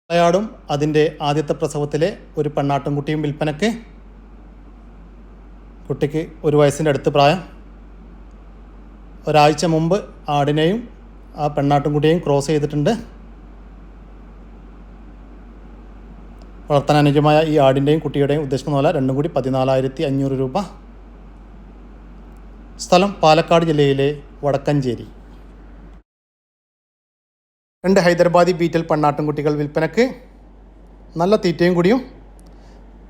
തലയാടും അതിൻ്റെ ആദ്യത്തെ പ്രസവത്തിലെ ഒരു പെണ്ണാട്ടുംകുട്ടിയും വിൽപ്പനയ്ക്ക്. കുട്ടിക്ക് 1 വയസ്സിൻ്റെ അടുത്ത് പ്രായം. ഒരാഴ്ച മുമ്പ് ആടിനെയും ആ പെണ്ണാട്ടുംകുട്ടിയെയും ക്രോസ് ചെയ്തിട്ടുണ്ട്. വളർത്താൻ അനുയോജ്യമായ ഈ ആടിൻ്റെയും കുട്ടിയുടെയും ഉദ്ദേശിക്കുന്ന വില രണ്ടും കൂടി 14,500 രൂപ. സ്ഥലം പാലക്കാട് ജില്ലയിലെ വടക്കഞ്ചേരി. 2 ഹൈദരാബാദി ബീറ്റൽ പെണ്ണാട്ടുംകുട്ടികൾ വിൽപ്പനയ്ക്ക്. നല്ല തീറ്റയും കൂടിയും,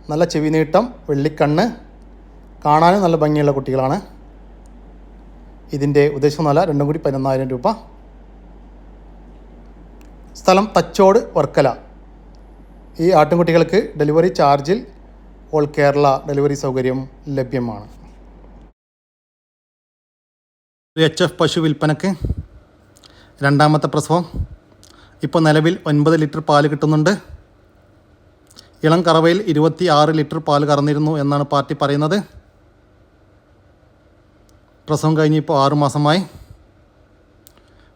നല്ല ചെവി നീട്ടം, വെള്ളിക്കണ്ണ്, കാണാനും നല്ല ഭംഗിയുള്ള കുട്ടികളാണ്. ഇതിൻ്റെ ഉദ്ദേശിക്കുന്ന വില രണ്ടും കൂടി 11,000 രൂപ. സ്ഥലം തച്ചോട് വർക്കല. ഈ ആട്ടിൻകുട്ടികൾക്ക് ഡെലിവറി ചാർജിൽ ഓൾ കേരള ഡെലിവറി സൗകര്യം ലഭ്യമാണ്. HF പശു വിൽപ്പനയ്ക്ക്. 2ാമത്തെ പ്രസവം. ഇപ്പോൾ നിലവിൽ 9 ലിറ്റർ പാല് കിട്ടുന്നുണ്ട്. ഇളം കറവയിൽ 26 ലിറ്റർ പാല് കറന്നിരുന്നു എന്നാണ് പാർട്ടി പറയുന്നത്. പ്രസവം കഴിഞ്ഞ് ഇപ്പോൾ 6 മാസമായി.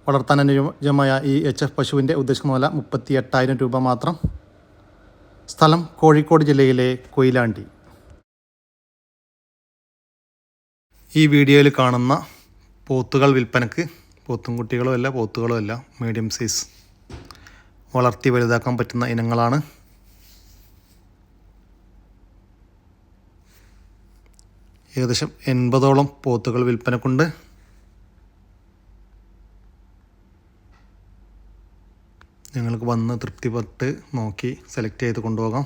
വളർത്താൻ അനുയോജ്യമായ ഈ HF പശുവിൻ്റെ ഉദ്ദേശിക്കുന്ന വില 38,000 രൂപ മാത്രം. സ്ഥലം കോഴിക്കോട് ജില്ലയിലെ കൊയിലാണ്ടി. ഈ വീഡിയോയിൽ കാണുന്ന പോത്തുകൾ വിൽപ്പനക്ക്. പോത്തും കുട്ടികളും അല്ല, പോത്തുകളും അല്ല, മീഡിയം സൈസ്, വളർത്തി വലുതാക്കാൻ പറ്റുന്ന ഇനങ്ങളാണ്. ഏകദേശം 80ഓളം പോത്തുകൾ വിൽപ്പനക്കുണ്ട്. നിങ്ങൾക്ക് വന്ന് തൃപ്തിപ്പെട്ട് നോക്കി സെലക്ട് ചെയ്ത് കൊണ്ടുപോകാം.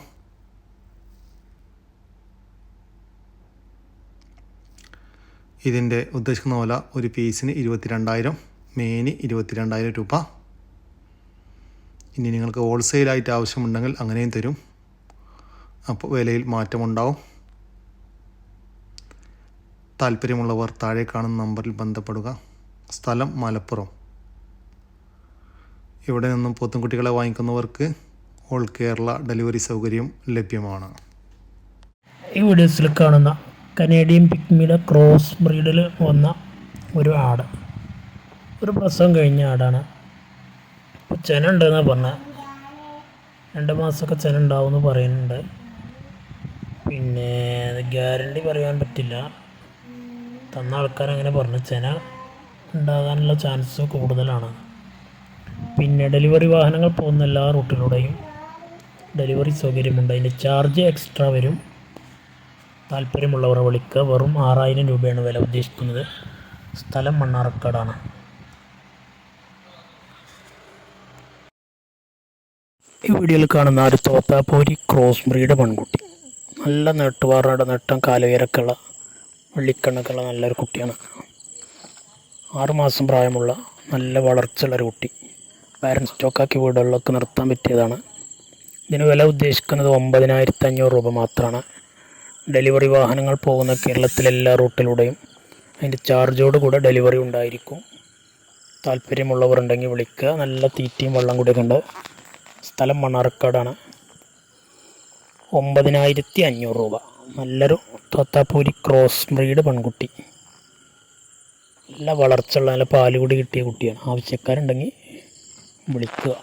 ഇതിൻ്റെ ഉദ്ദേശിക്കുന്ന വില ഒരു പീസിന് 22,000, മെയിന് 22,000 രൂപ. ഇനി നിങ്ങൾക്ക് ഹോൾസെയിലായിട്ട് ആവശ്യമുണ്ടെങ്കിൽ അങ്ങനെയും തരും. അപ്പോൾ വിലയിൽ മാറ്റമുണ്ടാവും. താല്പര്യമുള്ളവർ താഴെ കാണുന്ന നമ്പറിൽ ബന്ധപ്പെടുക. സ്ഥലം മലപ്പുറം. ഇവിടെ നിന്നും പോത്തുംകുട്ടികളെ വാങ്ങിക്കുന്നവർക്ക് ഓൾ കേരള ഡെലിവറി സൗകര്യം ലഭ്യമാണ്. ഈ വീഡിയോസിൽ കാണുന്ന കനേഡിയൻ പിഗ്മിയുടെ ക്രോസ് ബ്രീഡിൽ വന്ന ഒരു ആട്, ഒരു പ്രസവം കഴിഞ്ഞ ആടാണ്. ഇപ്പോൾ ചെന ഉണ്ടെന്നാണ് പറഞ്ഞത്. 2 മാസമൊക്കെ ചെന ഉണ്ടാവുമെന്ന് പറയുന്നുണ്ട്. പിന്നെ അത് ഗ്യാരണ്ടി പറയാൻ പറ്റില്ല. തന്ന ആൾക്കാരങ്ങനെ പറഞ്ഞു. ചെന ഉണ്ടാകാനുള്ള ചാൻസ് കൂടുതലാണ്. പിന്നെ ഡെലിവറി വാഹനങ്ങൾ പോകുന്ന എല്ലാ റൂട്ടിലൂടെയും ഡെലിവറി സൗകര്യമുണ്ട്. അതിൻ്റെ ചാർജ് എക്സ്ട്രാ വരും. താല്പര്യമുള്ളവരെ വിളിക്കുക. വെറും 6,000 രൂപയാണ് വില ഉദ്ദേശിക്കുന്നത്. സ്ഥലം മണ്ണാർക്കാടാണ്. ഈ വീഡിയോയിൽ കാണുന്ന ഒരു തോത്താപ്പൂരി ക്രോസ് ബ്രീഡ് പെൺകുട്ടി. നല്ല നെട്ടുവാറുടെ നെട്ടം കാലുയരക്കുള്ള വെള്ളിക്കണ്ണൊക്കെയുള്ള നല്ലൊരു കുട്ടിയാണ്. 6 മാസം പ്രായമുള്ള നല്ല വളർച്ചയുള്ളൊരു കുട്ടി. പാരൻറ്റ് സ്റ്റോക്കാക്കി വീടുകളിലൊക്കെ നിർത്താൻ പറ്റിയതാണ്. ഇതിന് വില ഉദ്ദേശിക്കുന്നത് 9,500 രൂപ മാത്രമാണ്. ഡെലിവറി വാഹനങ്ങൾ പോകുന്ന കേരളത്തിലെ എല്ലാ റൂട്ടിലൂടെയും അതിൻ്റെ ചാർജോട് കൂടെ ഡെലിവറി ഉണ്ടായിരിക്കും. താല്പര്യമുള്ളവർ ഉണ്ടെങ്കിൽ വിളിക്കുക. നല്ല തീറ്റയും വെള്ളം കൂടിയൊക്കെ ഉണ്ട്. സ്ഥലം മണ്ണാർക്കാടാണ്. 9,500 രൂപ. നല്ലൊരു തോത്താപ്പൂരി ക്രോസ് ബ്രീഡ് പെൺകുട്ടി. നല്ല വളർച്ചയുള്ള, നല്ല പാലുകൂടി കിട്ടിയ കുട്ടിയാണ്. ആവശ്യക്കാരുണ്ടെങ്കിൽ വിളിക്കുക.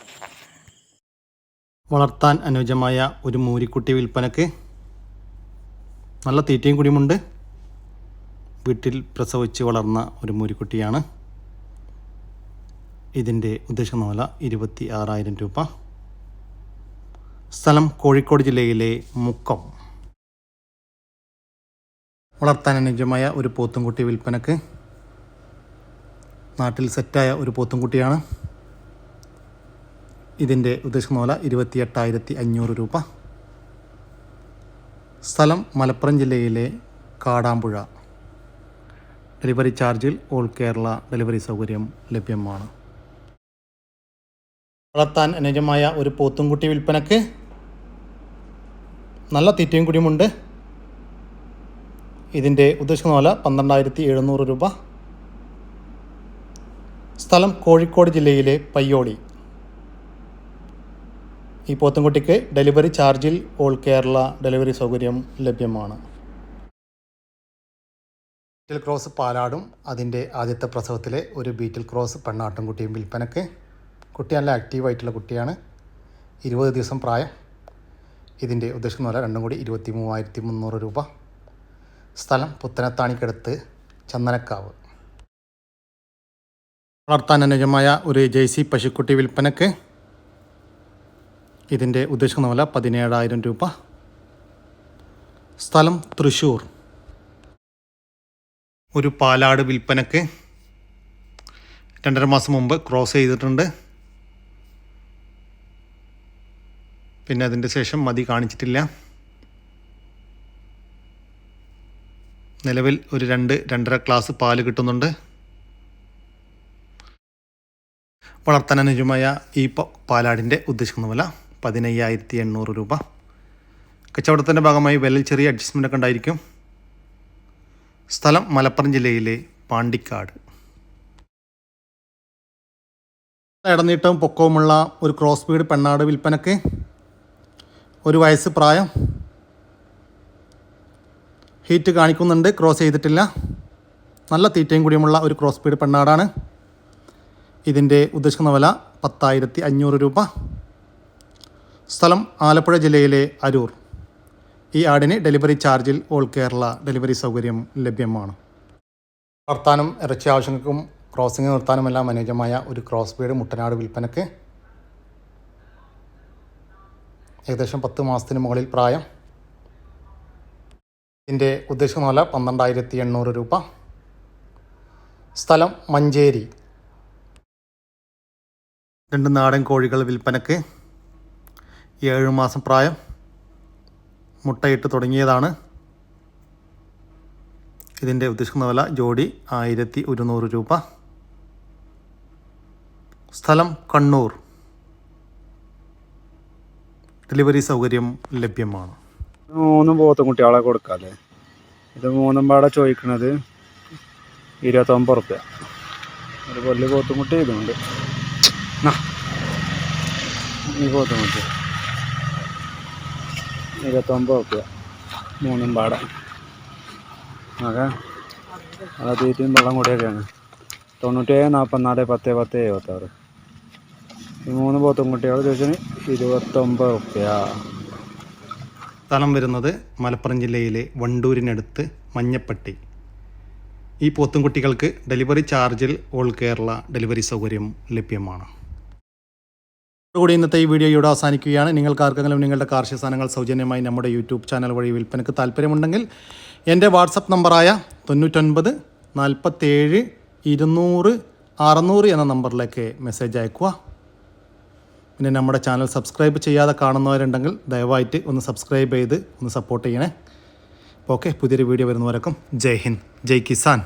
വളർത്താൻ അനുയോജ്യമായ ഒരു മൂരിക്കുട്ടി വിൽപ്പനക്ക്. നല്ല തീറ്റയും കുടിയുമുണ്ട്. വീട്ടിൽ പ്രസവിച്ച് വളർന്ന ഒരു മൂരിക്കുട്ടിയാണ്. ഇതിൻ്റെ ഉദ്ദേശിക്കുന്ന വില 26,000 രൂപ. സ്ഥലം കോഴിക്കോട് ജില്ലയിലെ മുക്കം. വളർത്താൻ അനുയോജ്യമായ ഒരു പോത്തുംകുട്ടി വിൽപ്പനക്ക്. നാട്ടിൽ സെറ്റായ ഒരു പോത്തുംകുട്ടിയാണ്. ഇതിൻ്റെ ഉദ്ദേശിക്കുന്ന വില 28,500 രൂപ. സ്ഥലം മലപ്പുറം ജില്ലയിലെ കാടാമ്പുഴ. ഡെലിവറി ചാർജിൽ ഓൾ കേരള ഡെലിവറി സൗകര്യം ലഭ്യമാണ്. വളർത്താൻ അനുയോജ്യമായ ഒരു പോത്തുംകുട്ടി വിൽപ്പനക്ക്. നല്ല തീറ്റയും കുടിയുമുണ്ട്. ഇതിൻ്റെ ഉദ്ദേശിക്കുന്ന വില 12,700 രൂപ. സ്ഥലം കോഴിക്കോട് ജില്ലയിലെ പയ്യോളി. ഈ പോത്തുംകുട്ടിക്ക് ഡെലിവറി ചാർജിൽ ഓൾ കേരള ഡെലിവറി സൗകര്യം ലഭ്യമാണ്. ബീറ്റൽ ക്രോസ് പാലാടും അതിൻ്റെ ആദ്യത്തെ പ്രസവത്തിലെ ഒരു ബീറ്റൽ ക്രോസ് പെണ്ണാട്ടുംകുട്ടിയും വിൽപ്പനക്ക്. കുട്ടി നല്ല ആക്റ്റീവായിട്ടുള്ള കുട്ടിയാണ്. 20 ദിവസം പ്രായം. ഇതിൻ്റെ ഉദ്ദേശിക്കുന്ന വില രണ്ടും കൂടി 23,300 രൂപ. സ്ഥലം പുത്തനത്താണിക്കടുത്ത് ചന്ദനക്കാവ്. വളർത്താൻ അനുയോജ്യമായ ഒരു ജേഴ്സി പശുക്കുട്ടി വിൽപ്പനക്ക്. ഇതിൻ്റെ ഉദ്ദേശിക്കുന്ന വില 17,000 രൂപ. സ്ഥലം തൃശ്ശൂർ. ഒരു പാലാട് വിൽപ്പനക്ക്. 2.5 മാസം മുമ്പ് ക്രോസ് ചെയ്തിട്ടുണ്ട്. പിന്നെ അതിൻ്റെ ശേഷം മതി കാണിച്ചിട്ടില്ല. നിലവിൽ ഒരു 2-2.5 ഗ്ലാസ് പാല് കിട്ടുന്നുണ്ട്. വളർത്താൻ അനുയോജ്യമായ ഈ പാലാടിൻ്റെ ഉദ്ദേശിക്കുന്ന വില 15,800 രൂപ. കച്ചവടത്തിൻ്റെ ഭാഗമായി വിലയിൽ ചെറിയ അഡ്ജസ്റ്റ്മെൻ്റൊക്കെ ഉണ്ടായിരിക്കും. സ്ഥലം മലപ്പുറം ജില്ലയിലെ പാണ്ടിക്കാട്. ഇടനീട്ടവും പൊക്കവുമുള്ള ഒരു ക്രോസ് ബീഡ് പെണ്ണാട് വിൽപ്പനക്ക്. 1 വയസ്സ് പ്രായം. ഹീറ്റ് കാണിക്കുന്നുണ്ട്, ക്രോസ് ചെയ്തിട്ടില്ല. നല്ല തീറ്റയും കൂടിയുമുള്ള ഒരു ക്രോസ് ബീഡ് പെണ്ണാടാണ്. ഇതിൻ്റെ ഉദ്ദേശിക്കുന്ന വില 10,500 രൂപ. സ്ഥലം ആലപ്പുഴ ജില്ലയിലെ അരൂർ. ഈ ആടിന് ഡെലിവറി ചാർജിൽ ഓൾ കേരള ഡെലിവറി സൗകര്യം ലഭ്യമാണ്. വളർത്താനും ഇറച്ചി ആവശ്യങ്ങൾക്കും ക്രോസിംഗ് നിർത്താനുമെല്ലാം അനുയോജ്യമായ ഒരു ക്രോസ് ബീഡ് മുട്ടനാട് വിൽപ്പനക്ക്. ഏകദേശം 10 മാസത്തിന് മുകളിൽ പ്രായം. ഇതിൻ്റെ ഉദ്ദേശിക്കുന്ന വില 12,800 രൂപ. സ്ഥലം മഞ്ചേരി. 2 നാടൻ കോഴികൾ വിൽപ്പനക്ക്. 7 മാസം പ്രായം. മുട്ടയിട്ട് തുടങ്ങിയതാണ്. ഇതിൻ്റെ ഉദ്ദേശിക്കുന്ന വില ജോഡി 1,100 രൂപ. സ്ഥലം കണ്ണൂർ. ഡെലിവറി സൗകര്യം ലഭ്യമാണ്. 3 പോത്തുകുട്ടികളെ കൊടുക്കാല്ലേ. ഇത് 3 പാടെ ചോദിക്കുന്നത് 29 റുപ്യ. ഒരു വലിയ പോത്തുകുട്ടി ഇതുണ്ട്. ഈ പോത്തുകുട്ടി 29 റുപ്യ 3 പാടെ. അതെ, അത് തീറ്റയും വെള്ളം കൂടിയൊക്കെയാണ്. 97 44 10 10 76. ഈ 3 പോത്തുകുട്ടികൾ ചോദിച്ചതിന് 29 റുപ്യ. സ്ഥലം വരുന്നത് മലപ്പുറം ജില്ലയിലെ വണ്ടൂരിനടുത്ത് മഞ്ഞപ്പട്ടി. ഈ പോത്തുംകുട്ടികൾക്ക് ഡെലിവറി ചാർജിൽ ഓൾ കേരള ഡെലിവറി സൗകര്യം ലഭ്യമാണ്. അതോടുകൂടി ഇന്നത്തെ ഈ വീഡിയോ ഇവിടെ അവസാനിക്കുകയാണ്. നിങ്ങൾക്ക് ആർക്കെങ്കിലും നിങ്ങളുടെ കാർഷിക സാധനങ്ങൾ സൗജന്യമായി നമ്മുടെ യൂട്യൂബ് ചാനൽ വഴി വിൽപ്പനയ്ക്ക് താല്പര്യമുണ്ടെങ്കിൽ എൻ്റെ വാട്സപ്പ് നമ്പറായ 99 47 200 600 എന്ന നമ്പറിലേക്ക് മെസ്സേജ് അയക്കുക. പിന്നെ നമ്മുടെ ചാനൽ സബ്സ്ക്രൈബ് ചെയ്യാതെ കാണുന്നവരുണ്ടെങ്കിൽ ദയവായിട്ട് ഒന്ന് സബ്സ്ക്രൈബ് ചെയ്ത് ഒന്ന് സപ്പോർട്ട് ചെയ്യണേ. ഓക്കെ, പുതിയൊരു വീഡിയോ വരുന്നവരേക്കും ജയ് ഹിന്ദ്, ജയ് കിസാൻ.